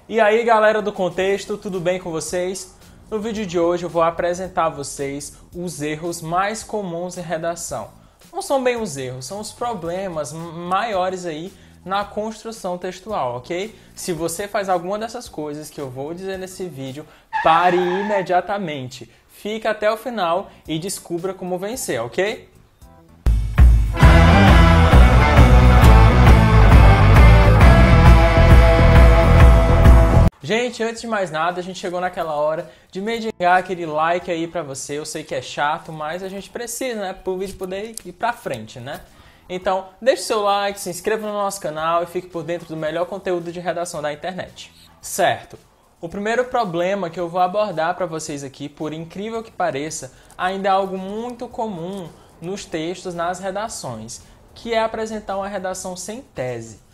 E aí galera do contexto, tudo bem com vocês? No vídeo de hoje eu vou apresentar a vocês os erros mais comuns em redação. Não são bem os erros, são os problemas maiores aí na construção textual, ok? Se você faz alguma dessas coisas que eu vou dizer nesse vídeo, pare imediatamente. Fique até o final e descubra como vencer, ok? Gente, antes de mais nada, a gente chegou naquela hora de mendigar aquele like aí pra você. Eu sei que é chato, mas a gente precisa, né? Para o vídeo poder ir pra frente, né? Então, deixe seu like, se inscreva no nosso canal e fique por dentro do melhor conteúdo de redação da internet. Certo. O primeiro problema que eu vou abordar para vocês aqui, por incrível que pareça, ainda é algo muito comum nos textos, nas redações, que é apresentar uma redação sem tese.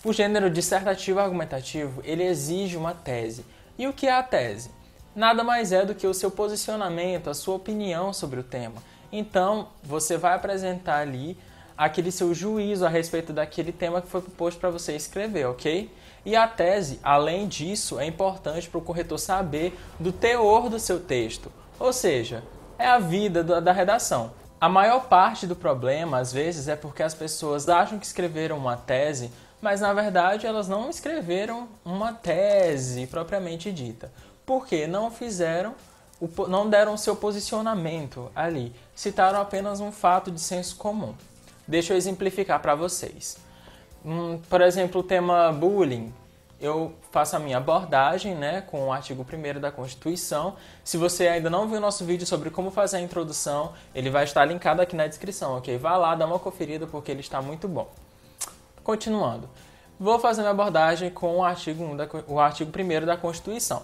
O gênero dissertativo argumentativo, ele exige uma tese. E o que é a tese? Nada mais é do que o seu posicionamento, a sua opinião sobre o tema. Então, você vai apresentar ali aquele seu juízo a respeito daquele tema que foi proposto para você escrever, ok? E a tese, além disso, é importante para o corretor saber do teor do seu texto. Ou seja, é a vida da redação. A maior parte do problema, às vezes, é porque as pessoas acham que escreveram uma tese, mas na verdade elas não escreveram uma tese propriamente dita. Porque não deram o seu posicionamento ali. Citaram apenas um fato de senso comum. Deixa eu exemplificar para vocês. Por exemplo, o tema bullying. Eu faço a minha abordagem, né, com o artigo 1º da Constituição. Se você ainda não viu nosso vídeo sobre como fazer a introdução, ele vai estar linkado aqui na descrição, ok? Vá lá, dá uma conferida porque ele está muito bom. Continuando, vou fazer minha abordagem com o artigo 1º da Constituição.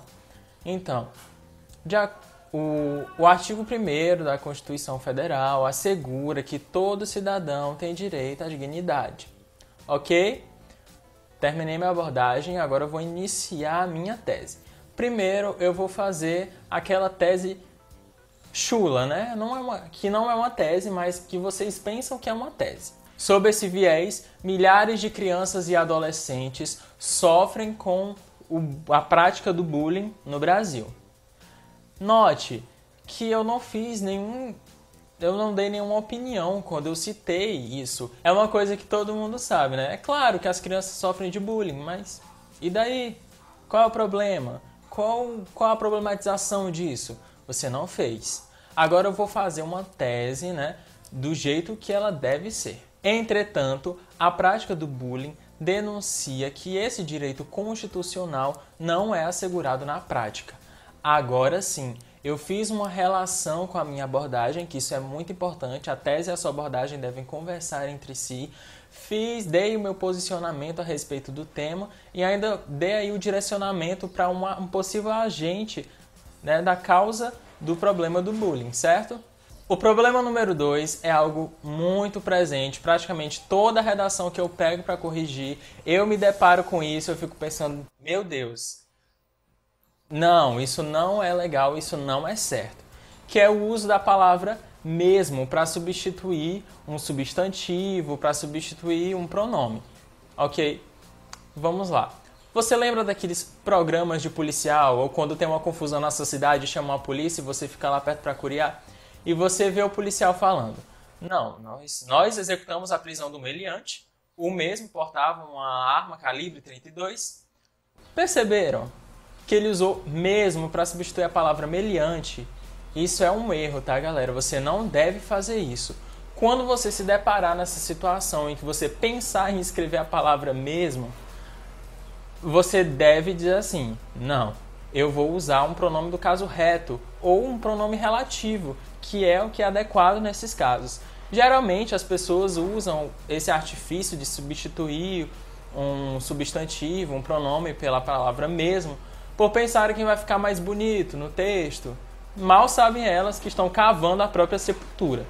Então, o artigo 1º da Constituição Federal assegura que todo cidadão tem direito à dignidade. Ok? Terminei minha abordagem, agora eu vou iniciar a minha tese. Primeiro, eu vou fazer aquela tese chula, né? Que não é uma tese, mas que vocês pensam que é uma tese. Sob esse viés, milhares de crianças e adolescentes sofrem com a prática do bullying no Brasil. Note que eu não dei nenhuma opinião quando eu citei isso. É uma coisa que todo mundo sabe, né? É claro que as crianças sofrem de bullying, mas e daí? Qual é o problema? Qual a problematização disso? Você não fez. Agora eu vou fazer uma tese, né, do jeito que ela deve ser. Entretanto, a prática do bullying denuncia que esse direito constitucional não é assegurado na prática. Agora sim, eu fiz uma relação com a minha abordagem, que isso é muito importante, a tese e a sua abordagem devem conversar entre si. Dei o meu posicionamento a respeito do tema e ainda dei aí o direcionamento para um possível agente, né, da causa do problema do bullying, certo? O problema número 2 é algo muito presente, praticamente toda a redação que eu pego para corrigir, eu me deparo com isso, eu fico pensando, meu Deus, não, isso não é legal, isso não é certo. Que é o uso da palavra mesmo para substituir um substantivo, para substituir um pronome. Ok? Vamos lá. Você lembra daqueles programas de policial, ou quando tem uma confusão na sua cidade, chama a polícia e você fica lá perto para curiar? E você vê o policial falando, não, nós executamos a prisão do meliante, o mesmo portava uma arma calibre 32. Perceberam que ele usou mesmo para substituir a palavra meliante? Isso é um erro, tá, galera? Você não deve fazer isso. Quando você se deparar nessa situação em que você pensar em escrever a palavra mesmo, você deve dizer assim, não, eu vou usar um pronome do caso reto ou um pronome relativo, que é o que é adequado nesses casos. Geralmente as pessoas usam esse artifício de substituir um substantivo, um pronome pela palavra mesmo, por pensarem que vai ficar mais bonito no texto. Mal sabem elas que estão cavando a própria sepultura.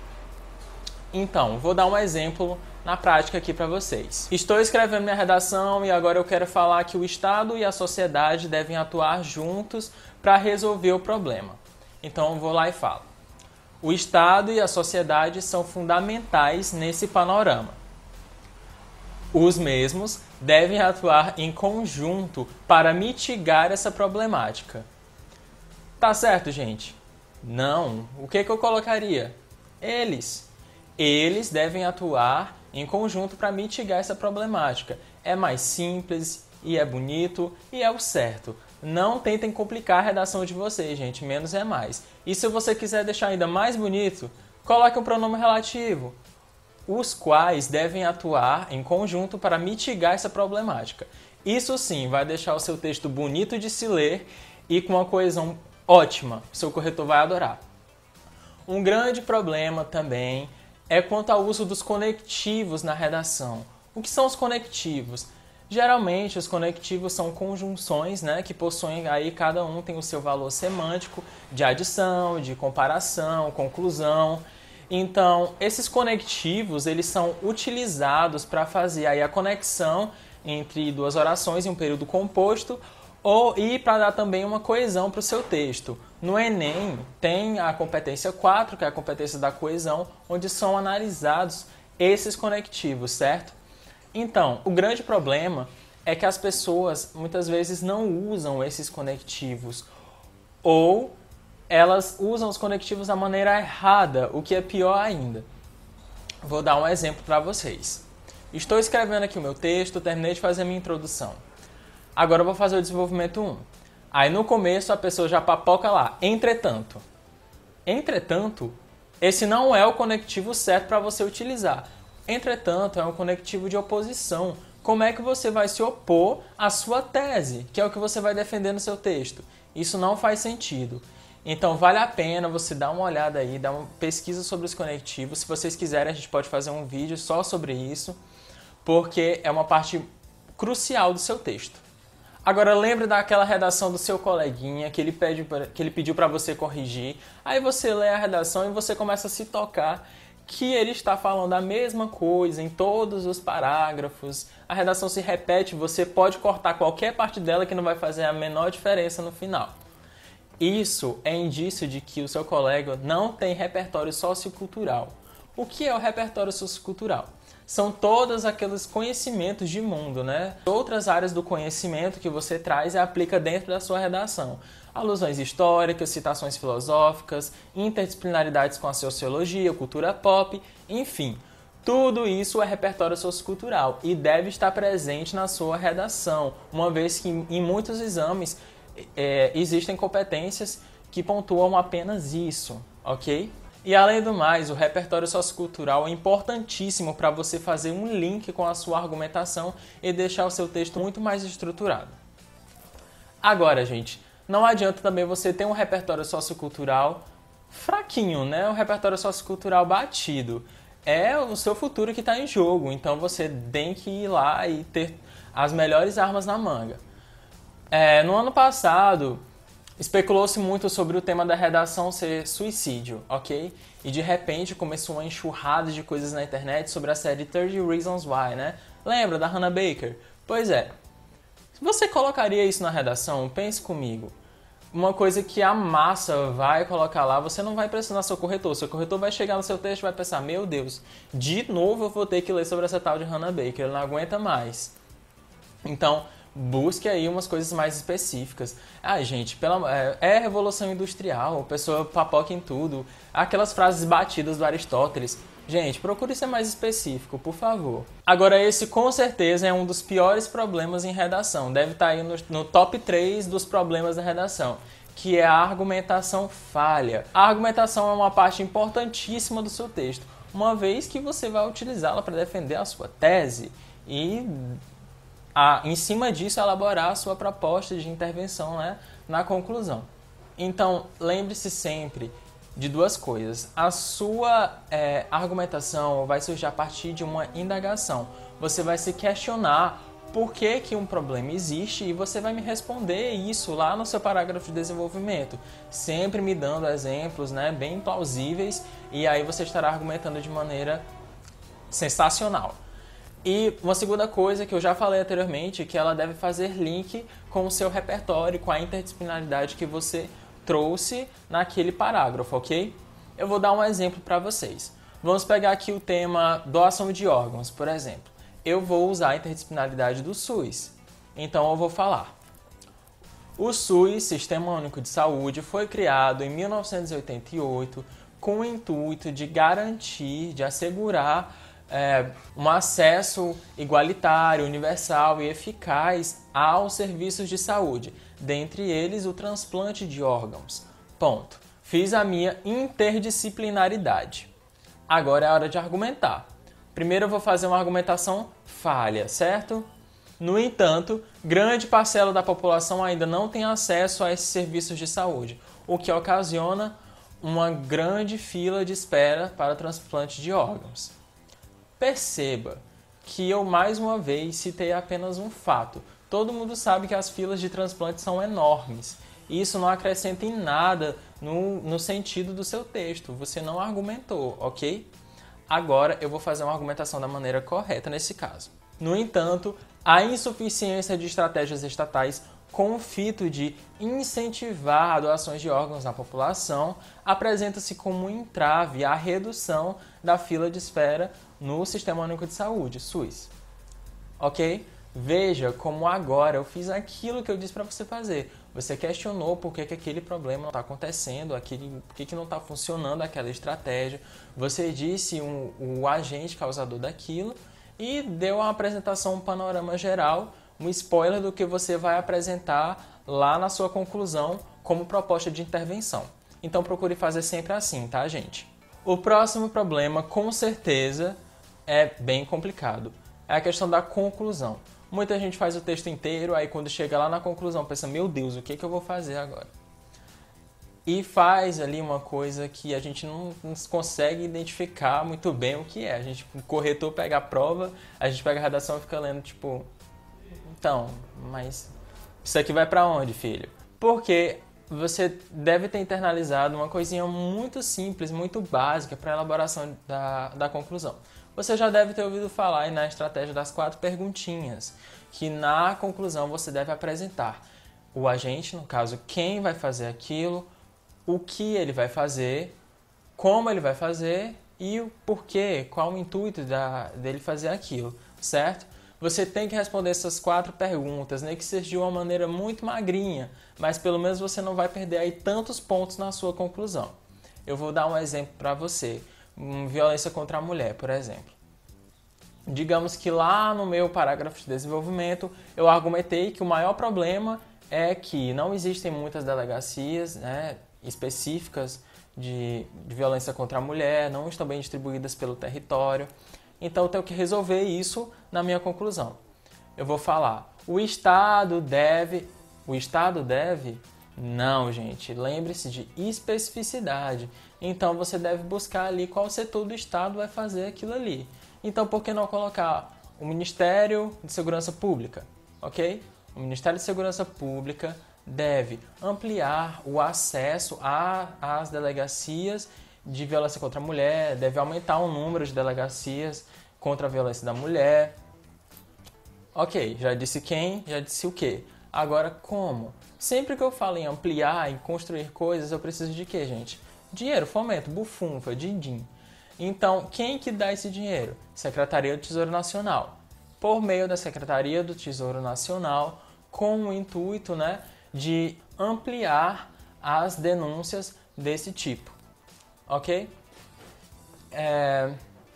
Então, vou dar um exemplo na prática aqui para vocês. Estou escrevendo minha redação e agora eu quero falar que o Estado e a sociedade devem atuar juntos para resolver o problema. Então, eu vou lá e falo. O Estado e a sociedade são fundamentais nesse panorama. Os mesmos devem atuar em conjunto para mitigar essa problemática. Tá certo, gente? Não. O que eu colocaria? Eles. Eles devem atuar em conjunto para mitigar essa problemática. É mais simples e é bonito e é o certo. Não tentem complicar a redação de vocês, gente. Menos é mais. E se você quiser deixar ainda mais bonito, coloque um pronome relativo. Os quais devem atuar em conjunto para mitigar essa problemática. Isso sim vai deixar o seu texto bonito de se ler e com uma coesão ótima. O seu corretor vai adorar. Um grande problema também é quanto ao uso dos conectivos na redação. O que são os conectivos? Geralmente os conectivos são conjunções, né, que possuem aí cada um tem o seu valor semântico de adição, de comparação, conclusão. Então, esses conectivos, eles são utilizados para fazer aí a conexão entre duas orações em um período composto e para dar também uma coesão para o seu texto. No Enem, tem a competência 4, que é a competência da coesão, onde são analisados esses conectivos, certo? Então, o grande problema é que as pessoas muitas vezes não usam esses conectivos ou elas usam os conectivos da maneira errada, o que é pior ainda. Vou dar um exemplo para vocês. Estou escrevendo aqui o meu texto, terminei de fazer a minha introdução. Agora eu vou fazer o desenvolvimento 1. Aí no começo a pessoa já papoca lá, entretanto. Entretanto, esse não é o conectivo certo para você utilizar. Entretanto, é um conectivo de oposição. Como é que você vai se opor à sua tese, que é o que você vai defender no seu texto? Isso não faz sentido. Então vale a pena você dar uma olhada aí, dar uma pesquisa sobre os conectivos. Se vocês quiserem, a gente pode fazer um vídeo só sobre isso, porque é uma parte crucial do seu texto. Agora lembre daquela redação do seu coleguinha que ele pediu para você corrigir. Aí você lê a redação e você começa a se tocar que ele está falando a mesma coisa em todos os parágrafos. A redação se repete, você pode cortar qualquer parte dela que não vai fazer a menor diferença no final. Isso é indício de que o seu colega não tem repertório sociocultural. O que é o repertório sociocultural? São todos aqueles conhecimentos de mundo, né? Outras áreas do conhecimento que você traz e aplica dentro da sua redação. Alusões históricas, citações filosóficas, interdisciplinaridades com a sociologia, cultura pop, enfim. Tudo isso é repertório sociocultural e deve estar presente na sua redação, uma vez que em muitos exames existem competências que pontuam apenas isso, ok? E além do mais, o repertório sociocultural é importantíssimo para você fazer um link com a sua argumentação e deixar o seu texto muito mais estruturado. Agora, gente, não adianta também você ter um repertório sociocultural fraquinho, né? Um repertório sociocultural batido. É o seu futuro que está em jogo, então você tem que ir lá e ter as melhores armas na manga. No ano passado, especulou-se muito sobre o tema da redação ser suicídio, ok? E de repente começou uma enxurrada de coisas na internet sobre a série 30 Reasons Why, né? Lembra da Hannah Baker? Pois é. Se você colocaria isso na redação, pense comigo. Uma coisa que a massa vai colocar lá, você não vai pressionar seu corretor. Seu corretor vai chegar no seu texto e vai pensar, meu Deus, de novo eu vou ter que ler sobre essa tal de Hannah Baker, ele não aguenta mais. Então, busque aí umas coisas mais específicas. Gente, é revolução industrial, a pessoa papoca em tudo. Aquelas frases batidas do Aristóteles. Gente, procure ser mais específico, por favor. Agora, esse com certeza é um dos piores problemas em redação. Deve estar aí no top 3 dos problemas da redação, que é a argumentação falha. A argumentação é uma parte importantíssima do seu texto, uma vez que você vai utilizá-la para defender a sua tese e em cima disso, elaborar a sua proposta de intervenção, né, na conclusão. Então, lembre-se sempre de duas coisas. A sua argumentação vai surgir a partir de uma indagação. Você vai se questionar por que um problema existe e você vai me responder isso lá no seu parágrafo de desenvolvimento, sempre me dando exemplos, né, bem plausíveis, e aí você estará argumentando de maneira sensacional. E uma segunda coisa que eu já falei anteriormente, que ela deve fazer link com o seu repertório, com a interdisciplinaridade que você trouxe naquele parágrafo, ok? Eu vou dar um exemplo para vocês. Vamos pegar aqui o tema doação de órgãos, por exemplo. eu vou usar a interdisciplinaridade do SUS. Então eu vou falar. O SUS, Sistema Único de Saúde, foi criado em 1988 com o intuito de garantir, de assegurar um acesso igualitário, universal e eficaz aos serviços de saúde, dentre eles o transplante de órgãos. Ponto. Fiz a minha interdisciplinaridade. Agora é a hora de argumentar. Primeiro eu vou fazer uma argumentação falha, certo? No entanto, grande parcela da população ainda não tem acesso a esses serviços de saúde, o que ocasiona uma grande fila de espera para transplante de órgãos. Perceba que eu mais uma vez citei apenas um fato. Todo mundo sabe que as filas de transplante são enormes. E isso não acrescenta em nada no sentido do seu texto. Você não argumentou, ok? Agora eu vou fazer uma argumentação da maneira correta nesse caso. No entanto, a insuficiência de estratégias estatais com o fito de incentivar doações de órgãos na população apresenta-se como um entrave à redução da fila de espera no Sistema Único de Saúde, SUS. Ok? Veja como agora eu fiz aquilo que eu disse para você fazer. Você questionou por que aquele problema não está acontecendo, por que não está funcionando aquela estratégia. Você disse o agente causador daquilo e deu uma apresentação, um panorama geral, um spoiler do que você vai apresentar lá na sua conclusão como proposta de intervenção. Então procure fazer sempre assim, tá, gente? O próximo problema, com certeza, é bem complicado. É a questão da conclusão. Muita gente faz o texto inteiro, aí quando chega lá na conclusão pensa, meu Deus, o que eu vou fazer agora? E faz ali uma coisa que a gente não consegue identificar muito bem o que é. O corretor pega a prova, a gente pega a redação e fica lendo, tipo... Então, mas isso aqui vai pra onde, filho? Porque você deve ter internalizado uma coisinha muito simples, muito básica para a elaboração da conclusão. Você já deve ter ouvido falar aí na estratégia das 4 perguntinhas, que na conclusão você deve apresentar o agente, no caso, quem vai fazer aquilo, o que ele vai fazer, como ele vai fazer e o porquê, qual o intuito dele fazer aquilo, certo? Você tem que responder essas 4 perguntas, nem que seja de uma maneira muito magrinha, mas pelo menos você não vai perder aí tantos pontos na sua conclusão. Eu vou dar um exemplo para você. Violência contra a mulher, por exemplo. Digamos que lá no meu parágrafo de desenvolvimento eu argumentei que o maior problema é que não existem muitas delegacias, né, específicas de violência contra a mulher, não estão bem distribuídas pelo território. Então eu tenho que resolver isso na minha conclusão. Eu vou falar, o Estado deve... O Estado deve? Não, gente. Lembre-se de especificidade. Então você deve buscar ali qual setor do Estado vai fazer aquilo ali. Então por que não colocar o Ministério de Segurança Pública? Ok? O Ministério de Segurança Pública deve ampliar o acesso às delegacias de violência contra a mulher, deve aumentar o número de delegacias contra a violência da mulher. Ok, já disse quem, já disse o quê. Agora como? Sempre que eu falo em ampliar, em construir coisas, eu preciso de quê, gente? Dinheiro, fomento, bufunfa, din-din. Então, quem que dá esse dinheiro? Secretaria do Tesouro Nacional. Por meio da Secretaria do Tesouro Nacional, com o intuito, né, de ampliar as denúncias desse tipo. Ok?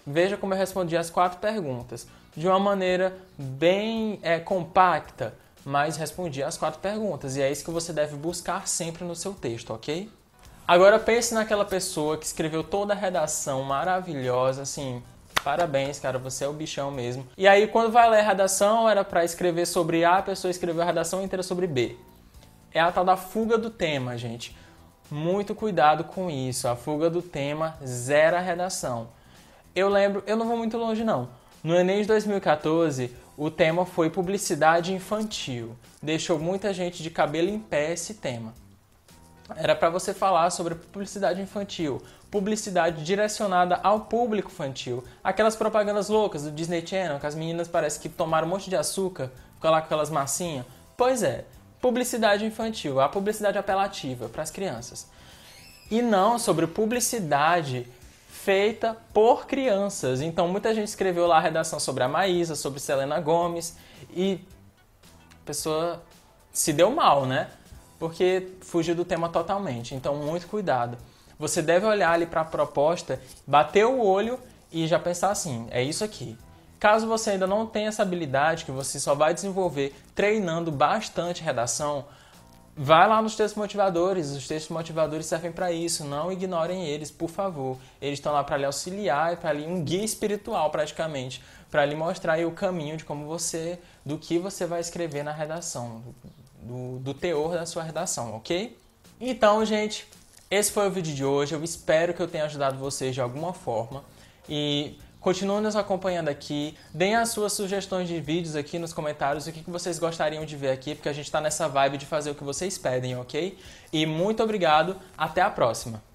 Veja como eu respondi as 4 perguntas. De uma maneira bem compacta, mas respondi as 4 perguntas. E é isso que você deve buscar sempre no seu texto, ok? Agora pense naquela pessoa que escreveu toda a redação maravilhosa, assim, parabéns, cara, você é o bichão mesmo. E aí quando vai ler a redação era para escrever sobre A, a pessoa escreveu a redação inteira sobre B. É a tal da fuga do tema, gente. Muito cuidado com isso. A fuga do tema zera a redação. Eu lembro, eu não vou muito longe não. No Enem de 2014, o tema foi publicidade infantil. Deixou muita gente de cabelo em pé esse tema. Era para você falar sobre publicidade infantil, publicidade direcionada ao público infantil. Aquelas propagandas loucas do Disney Channel, que as meninas parecem que tomaram um monte de açúcar, ficam lá com aquelas massinhas. Pois é, publicidade infantil, a publicidade apelativa para as crianças. E não sobre publicidade feita por crianças. Então muita gente escreveu lá a redação sobre a Maísa, sobre Selena Gomez e a pessoa se deu mal, né? Porque fugiu do tema totalmente. Então muito cuidado. Você deve olhar ali para a proposta, bater o olho e já pensar assim, é isso aqui. Caso você ainda não tenha essa habilidade, que você só vai desenvolver treinando bastante redação, vai lá nos textos motivadores. Os textos motivadores servem para isso. Não ignorem eles, por favor. Eles estão lá para lhe auxiliar, para lhe um guia espiritual praticamente, para lhe mostrar aí o caminho de como você, do que você vai escrever na redação, do teor da sua redação, ok? Então, gente, esse foi o vídeo de hoje. Eu espero que eu tenha ajudado vocês de alguma forma e continuem nos acompanhando aqui, deem as suas sugestões de vídeos aqui nos comentários, o que vocês gostariam de ver aqui, porque a gente está nessa vibe de fazer o que vocês pedem, ok? E muito obrigado, até a próxima!